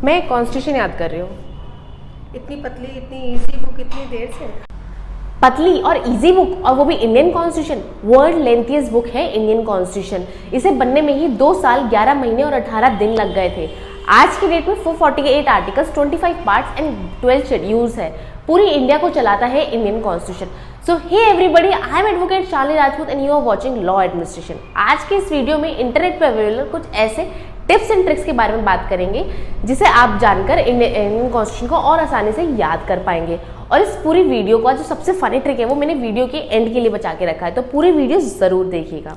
मैं कॉन्स्टिट्यूशन याद कर रही हूँ। इतनी पतली इतनी इजी बुक इतनी देर से? पतली और इजी बुक, और वो भी Indian constitution, world lengthiest book है इंडियन कॉन्स्टिट्यूशन। इसे बनने में ही 2 साल 11 महीने और 18 दिन लग गए थे। आज की डेट में 448 आर्टिकल्स, 25 पार्ट्स एंड 12 शेड्यूल्स है। पूरी इंडिया को चलाता है Indian constitution. So hey everybody, I am advocate Shalini Rajput and you are watching law administration. आज के इस वीडियो में इंटरनेट पर अवेलेबल कुछ ऐसे टिप्स एंड ट्रिक्स के बारे में बात करेंगे जिसे आप जानकर इंडियन कॉन्स्टिट्यूशन को और आसानी से याद कर पाएंगे। और इस पूरी वीडियो का जो सबसे फनी ट्रिक है वो मैंने वीडियो के एंड के लिए बचा के रखा है, तो पूरी वीडियो जरूर देखिएगा।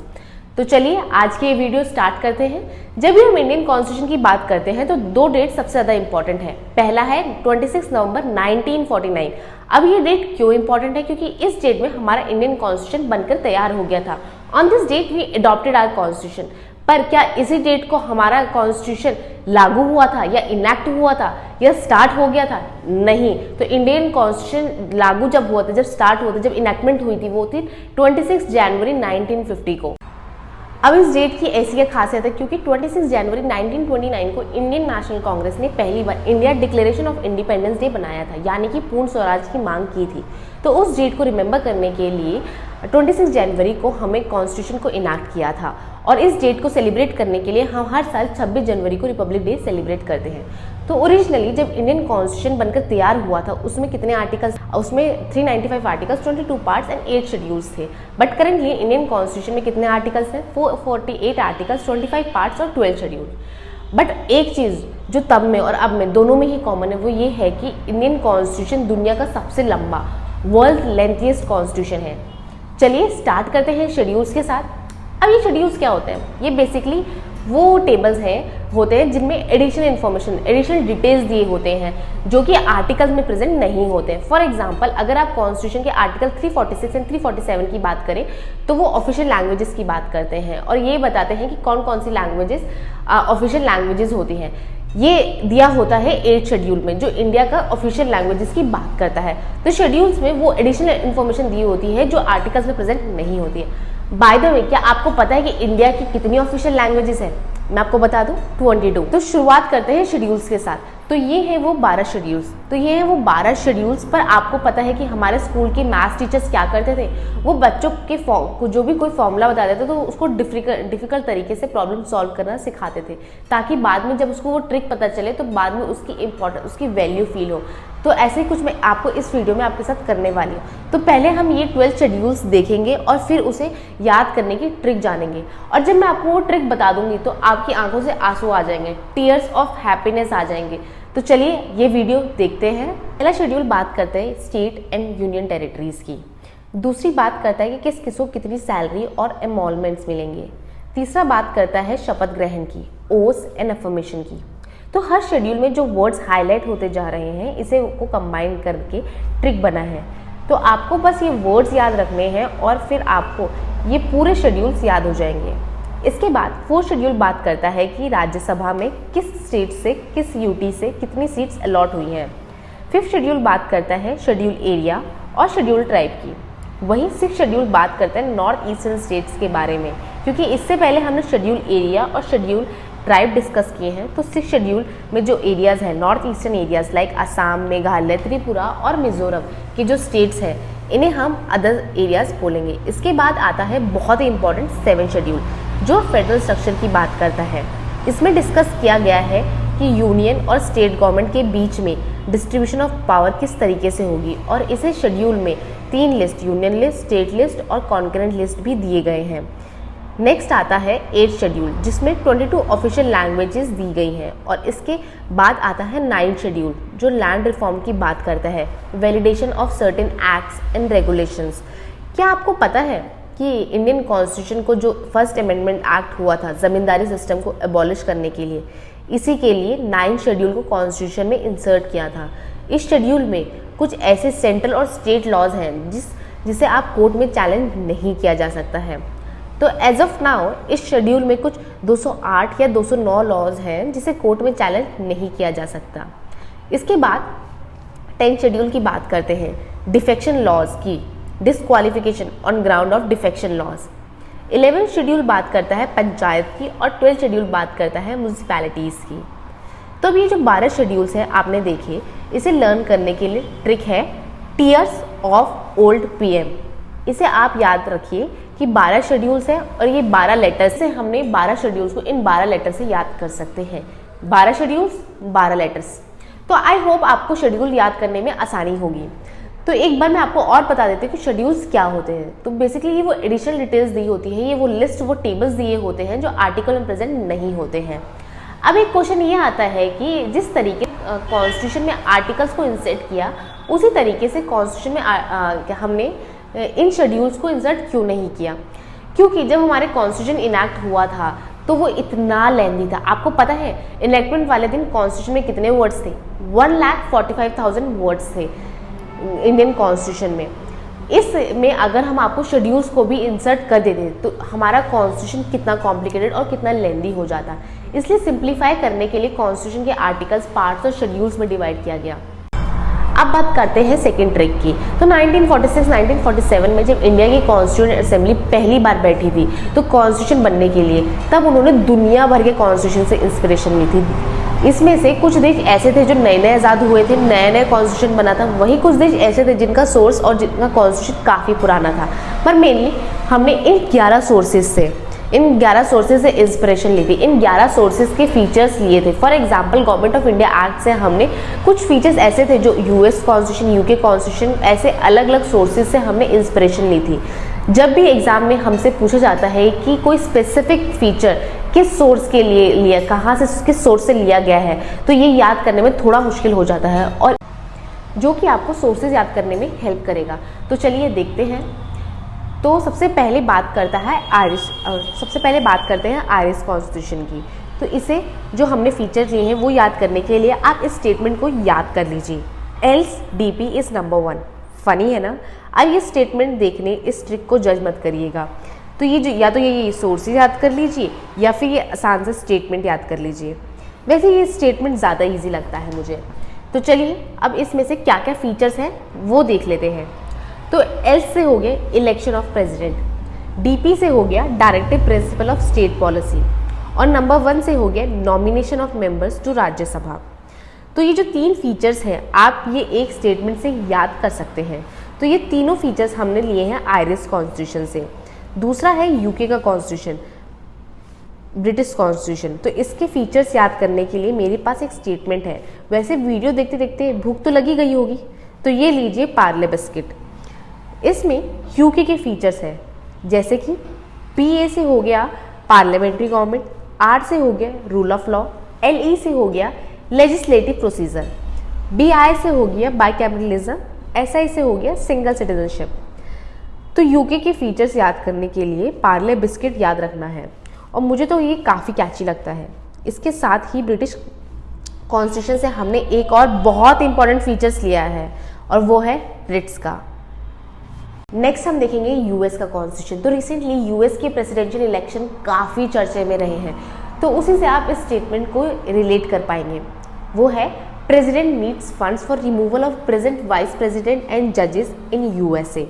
तो चलिए आज की ये वीडियो स्टार्ट करते हैं। जब भी हम इंडियन कॉन्स्टिट्यूशन की बात करते हैं तो 2 डेट सबसे ज़्यादा इंपॉर्टेंट है। पहला है 26 नवंबर 1949। अब ये डेट क्यों इंपॉर्टेंट है? क्योंकि इस डेट में हमारा इंडियन कॉन्स्टिट्यूशन बनकर तैयार हो गया था। On this date we adopted our constitution. पर क्या इसी डेट को हमारा कॉन्स्टिट्यूशन लागू हुआ था या इनैक्ट हुआ था या स्टार्ट हो गया था? नहीं। तो इंडियन कॉन्स्टिट्यूशन लागू जब हुआ था, जब स्टार्ट हुआ था, जब इनैक्टमेंट हुई थी वो थी 26 जनवरी 1950 को। अब इस डेट की ऐसी क्या खासियत है? क्योंकि 26 जनवरी 1929 को इंडियन नेशनल कांग्रेस ने पहली बार India declaration of independence day बनाया था, यानी कि पूर्ण स्वराज की मांग की थी। तो उस डेट को रिमेंबर करने के लिए 26 जनवरी को हमें कॉन्स्टिट्यूशन को इनैक्ट किया था। और इस डेट को सेलिब्रेट करने के लिए हम हर साल 26 जनवरी को रिपब्लिक डे सेलिब्रेट करते हैं। तो ओरिजिनली जब इंडियन कॉन्स्टिट्यूशन बनकर तैयार हुआ था उसमें कितने आर्टिकल्स? उसमें 395 आर्टिकल्स, 22 पार्ट्स एंड 8 शेड्यूल्स थे। बट करेंटली इंडियन कॉन्स्टिट्यूशन में कितने आर्टिकल्स हैं? 448 आर्टिकल्स, 25 पार्ट्स और 12 शेड्यूल। बट एक चीज़ जो तब में और अब में दोनों में ही कॉमन है वो ये है कि इंडियन कॉन्स्टिट्यूशन दुनिया का सबसे लंबा, वर्ल्ड लेंथीएस्ट कॉन्स्टिट्यूशन है। चलिए स्टार्ट करते हैं शेड्यूल्स के साथ। अब ये शेड्यूल्स क्या होते हैं? ये बेसिकली वो टेबल्स होते हैं जिनमें एडिशनल इन्फॉर्मेशन, एडिशनल डिटेल्स दिए होते हैं जो कि आर्टिकल्स में प्रेजेंट नहीं होते हैं। फॉर एग्जांपल, अगर आप कॉन्स्टिट्यूशन के आर्टिकल 346 एंड 347 की बात करें तो वो ऑफिशियल लैंग्वेजेस की बात करते हैं और ये बताते हैं कि कौन कौन सी लैंग्वेजेस ऑफिशियल लैंग्वेजेस होती हैं। ये दिया होता है 8 शेड्यूल में जो इंडिया का ऑफिशियल लैंग्वेजेस की बात करता है। तो शेड्यूल्स में वो एडिशनल इन्फॉर्मेशन दी होती है जो आर्टिकल्स में प्रेजेंट नहीं होती है। बाय द वे, क्या आपको पता है कि इंडिया की कितनी ऑफिशियल लैंग्वेजेस हैं? मैं आपको बता दूं, 22। तो शुरुआत करते हैं शेड्यूल्स के साथ। तो ये है वो 12 शेड्यूल्स। तो ये है वो 12 शेड्यूल्स। पर आपको पता है कि हमारे स्कूल के मैथ्स टीचर्स क्या करते थे? वो बच्चों के को जो भी कोई फॉर्मूला बताते थे तो उसको डिफिकल्ट तरीके से प्रॉब्लम सॉल्व करना सिखाते थे, ताकि बाद में जब उसको वो ट्रिक पता चले तो बाद में उसकी इंपॉर्टेंस, उसकी वैल्यू फील हो। तो ऐसे ही कुछ मैं आपको इस वीडियो में आपके साथ करने वाली हूँ। तो पहले हम ये 12 शेड्यूल्स देखेंगे और फिर उसे याद करने की ट्रिक जानेंगे। और जब मैं आपको वो ट्रिक बता दूंगी तो आपकी आंखों से आंसू आ जाएंगे, टीयर्स ऑफ हैप्पीनेस आ जाएंगे। तो चलिए ये वीडियो देखते हैं। पहला शेड्यूल बात करते हैं स्टेट एंड यूनियन टेरिटरीज की। दूसरी बात करता है कि किस किसको कितनी सैलरी और एमोलमेंट्स मिलेंगे। तीसरा बात करता है शपथ ग्रहण की, ओथ एंड अफर्मेशन की। तो हर शेड्यूल में जो वर्ड्स हाईलाइट होते जा रहे हैं इसे को कंबाइन करके ट्रिक बना है। तो आपको बस ये वर्ड्स याद रखने हैं और फिर आपको ये पूरे शेड्यूल्स याद हो जाएंगे। इसके बाद 4th शेड्यूल बात करता है कि राज्यसभा में किस स्टेट से, किस यूटी से कितनी सीट्स अलॉट हुई हैं। 5th शेड्यूल बात करता है शेड्यूल एरिया और शेड्यूल ट्राइब की। वहीं 6th शेड्यूल बात करता है नॉर्थ ईस्टर्न स्टेट्स के बारे में, क्योंकि इससे पहले हमने शेड्यूल एरिया और शेड्यूल ट्राइब डिस्कस किए हैं। तो 6th शेड्यूल में जो एरियाज़ हैं, north eastern areas like Assam, Meghalaya, Tripura और मिजोरम के जो स्टेट्स हैं इन्हें हम अदर एरियाज़ बोलेंगे। इसके बाद आता है बहुत ही इंपॉर्टेंट 7th शेड्यूल जो फेडरल स्ट्रक्चर की बात करता है। इसमें डिस्कस किया गया है कि यूनियन और स्टेट गवर्नमेंट के बीच में डिस्ट्रीब्यूशन ऑफ पावर किस तरीके से होगी। और इसे शेड्यूल में 3 list, union list, state list और कॉन्करेंट लिस्ट भी दिए गए हैं। नेक्स्ट आता है 8th शेड्यूल जिसमें 22 ऑफिशियल लैंग्वेजेस दी गई हैं। और इसके बाद आता है 9th शेड्यूल जो लैंड रिफॉर्म की बात करता है, validation of certain acts and regulations. क्या आपको पता है कि इंडियन कॉन्स्टिट्यूशन को जो फर्स्ट अमेंडमेंट एक्ट हुआ था जमींदारी सिस्टम को एबॉलिश करने के लिए, इसी के लिए 9th शेड्यूल को कॉन्स्टिट्यूशन में इंसर्ट किया था। इस शेड्यूल में कुछ ऐसे सेंट्रल और स्टेट लॉज हैं जिसे आप कोर्ट में चैलेंज नहीं किया जा सकता है। तो एज ऑफ नाउ इस शेड्यूल में कुछ 208 या 209 लॉज हैं जिसे कोर्ट में चैलेंज नहीं किया जा सकता। इसके बाद 10th शेड्यूल की बात करते हैं, डिफेक्शन लॉज की, disqualification on ground of defection laws. 11th schedule बात करता है पंचायत की और 12th शेड्यूल बात करता है म्यूनिसिपैलिटीज़ की। तो अब ये जो 12 शेड्यूल्स हैं आपने देखे, इसे लर्न करने के लिए ट्रिक है टीयर्स ऑफ ओल्ड पीएम। इसे आप याद रखिए कि 12 शेड्यूल्स हैं और ये 12 लेटर्स से हमने 12 शेड्यूल्स को इन 12 लेटर से याद कर सकते हैं। 12 शेड्यूल्स 12 लेटर्स। तो आई होप आपको शेड्यूल याद करने में आसानी होगी। तो एक बार मैं आपको और बता देती हूँ कि शेड्यूल्स क्या होते हैं। तो बेसिकली ये वो एडिशनल डिटेल्स दी होती है, ये वो लिस्ट, वो टेबल्स दिए होते हैं जो आर्टिकल में प्रेजेंट नहीं होते हैं। अब एक क्वेश्चन ये आता है कि जिस तरीके कॉन्स्टिट्यूशन में आर्टिकल्स को इंसर्ट किया, उसी तरीके से कॉन्स्टिट्यूशन में हमने इन शेड्यूल्स को इंसर्ट क्यों नहीं किया? क्योंकि जब हमारे कॉन्स्टिट्यूशन इनैक्ट हुआ था तो वो इतना लेंदी था। आपको पता है इनैक्टमेंट वाले दिन कॉन्स्टिट्यूशन में कितने वर्ड्स थे? 1,45,000 वर्ड्स थे इंडियन कॉन्स्टिट्यूशन में। इसमें अगर हम आपको शेड्यूल्स को भी इंसर्ट कर देते तो हमारा कॉन्स्टिट्यूशन कितना कॉम्प्लिकेटेड और कितना लेंदी हो जाता। इसलिए सिंप्लीफाई करने के लिए कॉन्स्टिट्यूशन के आर्टिकल्स, पार्ट्स और शेड्यूल्स में डिवाइड किया गया। अब बात करते हैं सेकेंड ट्रिक की। तो 1946-1947 में जब इंडिया की कॉन्स्टिट्यूएंट असेंबली पहली बार बैठी थी तो कॉन्स्टिट्यूशन बनने के लिए, तब उन्होंने दुनिया भर के कॉन्स्टिट्यूशन से इंस्पिरेशन ली थी। इसमें से कुछ देश ऐसे थे जो नए नए आज़ाद हुए थे, नया नया कॉन्स्टिट्यूशन बना था, वहीं कुछ देश ऐसे थे जिनका सोर्स और जिनका कॉन्स्टिट्यूशन काफ़ी पुराना था। पर मेनली हमने इन 11 सोर्सेज से इंस्पिरेशन ली थी। इन 11 सोर्सेज के फीचर्स लिए थे। For example government of India act से हमने कुछ फीचर्स ऐसे थे जो यूएस कॉन्स्टिट्यूशन, यूके कॉन्स्टिट्यूशन, ऐसे अलग अलग सोर्सेज से हमने इंस्पिरेशन ली थी। जब भी एग्जाम में हमसे पूछा जाता है कि कोई स्पेसिफिक फीचर किस सोर्स के लिए लिया, कहाँ से, किस सोर्स से लिया गया है, तो ये याद करने में थोड़ा मुश्किल हो जाता है, और जो कि आपको सोर्सेज याद करने में हेल्प करेगा। तो चलिए देखते हैं। तो सबसे पहले बात करते हैं आयरिश कॉन्स्टिट्यूशन की। तो इसे जो हमने फीचर लिए हैं वो याद करने के लिए आप इस स्टेटमेंट को याद कर लीजिए, else DP is number 1। Funny है ना? अब ये स्टेटमेंट देखने इस ट्रिक को जज मत करिएगा। तो ये जो या तो ये सोर्सेज याद कर लीजिए या फिर ये आसान से स्टेटमेंट याद कर लीजिए। वैसे ये स्टेटमेंट ज़्यादा ईजी लगता है मुझे। तो चलिए अब इसमें से क्या क्या फीचर्स हैं वो देख लेते हैं। तो एल से हो गया इलेक्शन ऑफ प्रेसिडेंट, डीपी से हो गया directive principle of state policy, और नंबर 1 से हो गया nomination of members to Rajya Sabha. तो ये जो 3 फीचर्स हैं आप ये एक स्टेटमेंट से याद कर सकते हैं। तो ये तीनों फीचर्स हमने लिए हैं आयरिश कॉन्स्टिट्यूशन से। दूसरा है यूके का कॉन्स्टिट्यूशन, ब्रिटिश कॉन्स्टिट्यूशन। तो इसके फीचर्स याद करने के लिए मेरे पास एक स्टेटमेंट है। वैसे वीडियो देखते देखते भूख तो लगी गई होगी, तो ये लीजिए पार्ले बिस्किट। इसमें यूके के फीचर्स हैं, जैसे कि पीए से हो गया पार्लियामेंट्री गवर्नमेंट, आर से हो गया रूल ऑफ लॉ, एलई से हो गया लेजिस्लेटिव प्रोसीजर, बीआई से हो गया बाइकैमरलिज्म, एसआई से हो गया सिंगल सिटीजनशिप। तो यूके के फीचर्स याद करने के लिए पार्ले बिस्किट याद रखना है, और मुझे तो ये काफ़ी कैची लगता है। इसके साथ ही ब्रिटिश कॉन्स्टिट्यूशन से हमने एक और बहुत इंपॉर्टेंट फीचर्स लिया है, और वो है रिट्स का। नेक्स्ट हम देखेंगे यूएस का कॉन्स्टिट्यूशन। तो रिसेंटली यूएस के प्रेसिडेंशियल इलेक्शन काफ़ी चर्चे में रहे हैं, तो उसी से आप इस स्टेटमेंट को रिलेट कर पाएंगे। वो है president needs funds for removal of present vice president and जजेस इन यूएसए।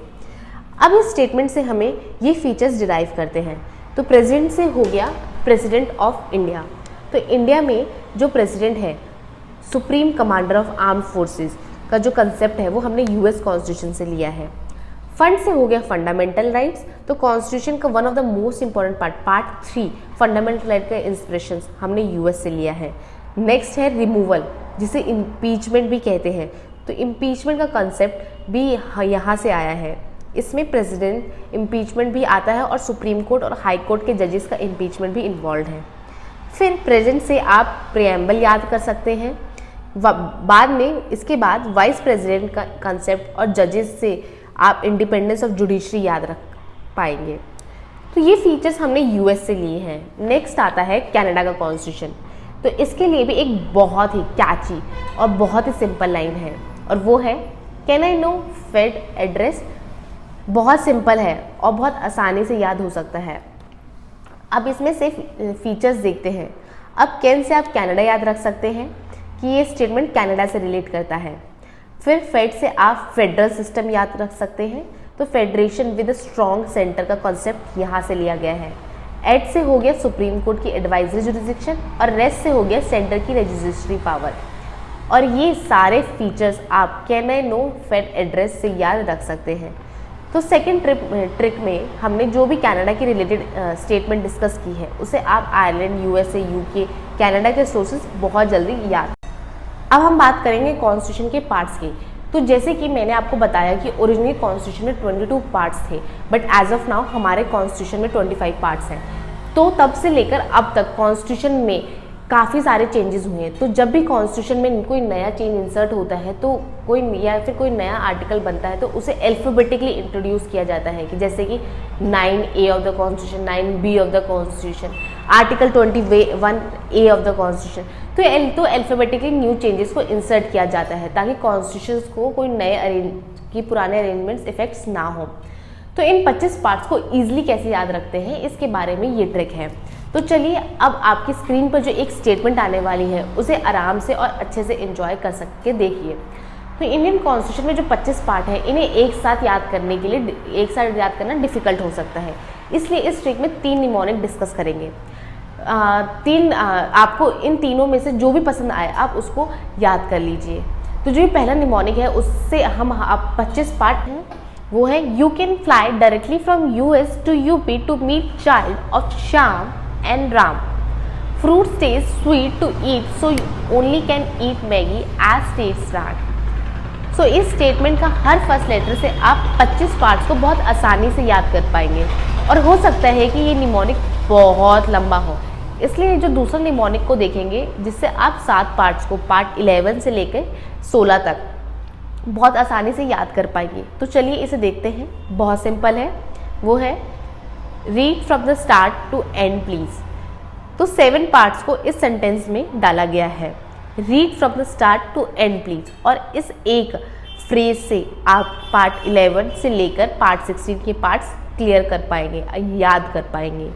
अब इस स्टेटमेंट से हमें ये फीचर्स डिराइव करते हैं। तो प्रेसिडेंट से हो गया प्रेसिडेंट ऑफ इंडिया। तो इंडिया में जो प्रेसिडेंट है, supreme commander of armed forces का जो कंसेप्ट है वो हमने यूएस कॉन्स्टिट्यूशन से लिया है। फंड से हो गया फंडामेंटल राइट्स। तो कॉन्स्टिट्यूशन का one of the most important part 3 fundamental right का इंस्पिरेशन हमने यूएस से लिया है। नेक्स्ट है रिमूवल, जिसे इम्पीचमेंट भी कहते हैं। तो इम्पीचमेंट का कंसेप्ट भी यहाँ से आया है। इसमें प्रेसिडेंट इम्पीचमेंट भी आता है और सुप्रीम कोर्ट और हाई कोर्ट के जजेस का इम्पीचमेंट भी इन्वॉल्व है। फिर प्रेजेंट से आप प्रियम्बल याद कर सकते हैं। बाद में इसके बाद वाइस प्रेसिडेंट का कंसेप्ट और जजेस से आप इंडिपेंडेंस ऑफ जुडिशरी याद रख पाएंगे। तो ये फीचर्स हमने यूएस से लिए हैं। नेक्स्ट आता है कनाडा का कॉन्स्टिट्यूशन। तो इसके लिए भी एक बहुत ही कैची और बहुत ही सिंपल लाइन है, और वो है can I know fed address. बहुत सिंपल है और बहुत आसानी से याद हो सकता है। अब इसमें से फीचर्स देखते हैं। अब कैन से आप कनाडा याद रख सकते हैं कि ये स्टेटमेंट कनाडा से रिलेट करता है। फिर फेड से आप फेडरल सिस्टम याद रख सकते हैं। तो फेडरेशन विद स्ट्रॉन्ग सेंटर का कॉन्सेप्ट यहाँ से लिया गया है। एड से हो गया सुप्रीम कोर्ट की एडवाइजरी जुरिसडिक्शन और रेस्ट से हो गया सेंटर की रजिस्ट्री पावर। और ये सारे फीचर्स आप can I know fed address से याद रख सकते हैं। तो सेकेंड ट्रिक में हमने जो भी कनाडा की रिलेटेड स्टेटमेंट डिस्कस की है उसे आप आयरलैंड, यूएसए, यूके, कनाडा के सोर्सेज बहुत जल्दी याद। अब हम बात करेंगे कॉन्स्टिट्यूशन के पार्ट्स की। तो जैसे कि मैंने आपको बताया कि ओरिजिनली कॉन्स्टिट्यूशन में 22 पार्ट्स थे, बट एज ऑफ नाउ हमारे कॉन्स्टिट्यूशन में 25 पार्ट्स हैं। तो तब से लेकर अब तक कॉन्स्टिट्यूशन में काफ़ी सारे चेंजेस हुए हैं। तो जब भी कॉन्स्टिट्यूशन में कोई नया चेंज इंसर्ट होता है तो कोई या फिर कोई नया आर्टिकल बनता है तो उसे अल्फ़ाबेटिकली इंट्रोड्यूस किया जाता है, कि जैसे कि 9A of the constitution, 9B of the constitution, article 21A of the constitution. तो अल्फ़ाबेटिकली न्यू चेंजेस को इंसर्ट किया जाता है ताकि कॉन्स्टिट्यूशन को कोई नए पुराने अरेंजमेंट्स इफेक्ट्स ना हो। तो इन 25 पार्ट्स को ईजिली कैसे याद रखते हैं इसके बारे में ये ट्रिक है। तो चलिए अब आपकी स्क्रीन पर जो एक स्टेटमेंट आने वाली है उसे आराम से और अच्छे से एंजॉय कर सकते देखिए। तो इंडियन कॉन्स्टिट्यूशन में जो 25 पार्ट है इन्हें एक साथ याद करने के लिए याद करना डिफिकल्ट हो सकता है, इसलिए इस ट्रिक में 3 निमोनिक डिस्कस करेंगे। आपको इन तीनों में से जो भी पसंद आए आप उसको याद कर लीजिए। तो जो पहला निमोनिक है उससे हम 25 पार्ट हैं वो है you can fly directly from US to UP to meet child of Shyam and Ram. Fruit tastes sweet to eat, so you only can eat Maggie as tastes Ram. So इस statement का हर first letter से आप 25 parts को बहुत आसानी से याद कर पाएंगे। और हो सकता है कि ये निमोनिक बहुत लंबा हो, इसलिए जो दूसरा निमोनिक को देखेंगे जिससे आप 7 पार्ट्स को पार्ट 11 से लेकर 16 तक बहुत आसानी से याद कर पाएंगे। तो चलिए इसे देखते हैं। बहुत सिंपल है, वो है read from the start to end please. तो 7 पार्ट्स को इस सेंटेंस में डाला गया है, read from the start to end please. और इस एक फ्रेज से आप पार्ट 11 से लेकर पार्ट 16 के पार्ट्स क्लियर कर पाएंगे, याद कर पाएंगे।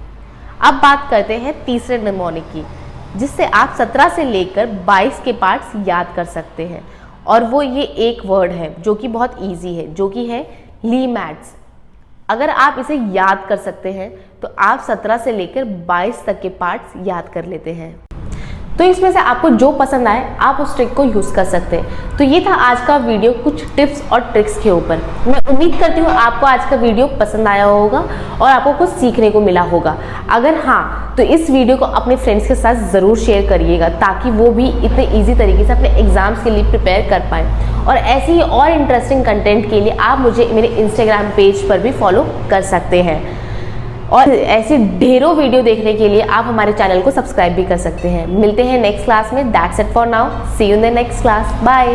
अब बात करते हैं तीसरे निमोनिक की, जिससे आप 17 से लेकर 22 के पार्ट्स याद कर सकते हैं। और वो ये एक वर्ड है जो कि बहुत ईजी है, जो कि है लीमैट्स। अगर आप इसे याद कर सकते हैं तो आप 17 से लेकर 22 तक के पार्ट्स याद कर लेते हैं। तो इसमें से आपको जो पसंद आए आप उस ट्रिक को यूज़ कर सकते हैं। तो ये था आज का वीडियो कुछ टिप्स और ट्रिक्स के ऊपर। मैं उम्मीद करती हूँ आपको आज का वीडियो पसंद आया होगा और आपको कुछ सीखने को मिला होगा। अगर हाँ तो इस वीडियो को अपने फ्रेंड्स के साथ ज़रूर शेयर करिएगा ताकि वो भी इतने ईजी तरीके से अपने एग्जाम्स के लिए प्रिपेयर कर पाएँ। और ऐसे ही और इंटरेस्टिंग कंटेंट के लिए आप मुझे मेरे इंस्टाग्राम पेज पर भी फॉलो कर सकते हैं। और ऐसे ढेरों वीडियो देखने के लिए आप हमारे चैनल को सब्सक्राइब भी कर सकते हैं। मिलते हैं नेक्स्ट क्लास में। That's it for now, see you in the next class, bye.